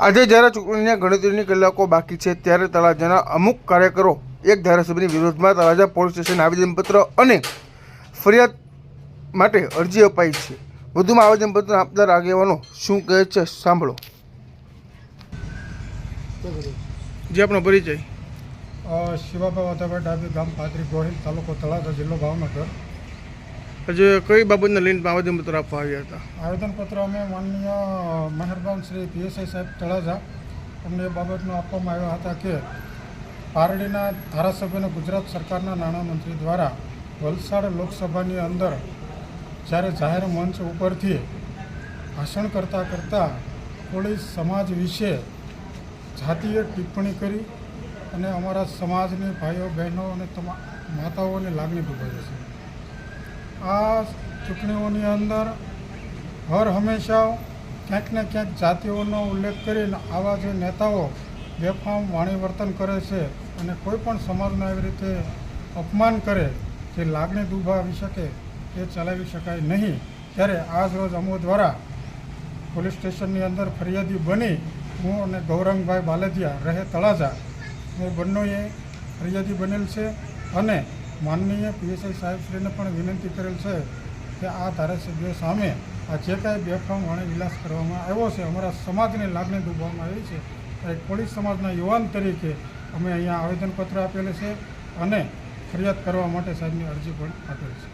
આજે જ્યારે ચૂંટણીના ગણતરીની કલાકો બાકી છે ત્યારે તળાજાના અમુક કાર્યકરો એક ધારાસભ્યની વિરોધમાં તળાજા પોલીસ સ્ટેશન આવેદનપત્ર અને ફરિયાદ માટે અરજી અપાઈ છે. વધુમાં આવેદનપત્ર આપનાર આગેવાનો શું કહે છે સાંભળો. જે આપણો પરિચય. શિવાભાઈ વાધાભાઈ ડાબી, ગામ પાદરી ગોહિલ, તાલુકો તળાજા, જિલ્લો ભાવનગર. આજે કઈ બાબતને લઈને આવેદનપત્ર આપવા આવ્યા હતા? આવેદનપત્ર અમે માનનીય મહેરબાન શ્રી પીએસઆઈ સાહેબ તળાજા અમને એ બાબતનું આપવામાં આવ્યા હતા કે પારડીના ધારાસભ્યને ગુજરાત સરકારના નાણામંત્રી દ્વારા વલસાડ લોકસભાની અંદર જ્યારે જાહેર મંચ ઉપરથી ભાષણ કરતાં કોળી સમાજ વિશે જાતીય ટિપ્પણી કરી અને અમારા સમાજની ભાઈઓ બહેનો અને માતાઓની લાગણી દુભાવી છે. આ ચૂંટણીઓની અંદર હર હંમેશા ક્યાંક ને ક્યાંક જાતિઓનો ઉલ્લેખ કરીને આવા જે નેતાઓ બેફામ વાણી વર્તન કરે છે અને કોઈ પણ સમાજને આવી રીતે અપમાન કરે જે લાગણી દુભાવી શકે એ ચલાવી શકાય નહીં. ત્યારે આજ રોજ અમો દ્વારા પોલીસ સ્ટેશનની અંદર ફરિયાદી બની હું અને ગૌરંગભાઈ બાલદિયા રહે તળાજા એ બંનેએ ફરિયાદી બનેલ છે અને માનનીય પીએસઆઈ સાહેબશ્રીને પણ વિનંતી કરેલ છે કે આ ધારાસભ્યો સામે આ જે કાંઈ બેફામ વાણી વિલાસ કરવામાં આવ્યો છે, અમારા સમાજની લાગણી દુભાવવામાં આવી છે. એક કોળી સમાજના યુવાન તરીકે અમે અહીંયા આવેદનપત્ર આપેલું છે અને ફરિયાદ કરવા માટે સાહેબની અરજી પણ આપેલ છે.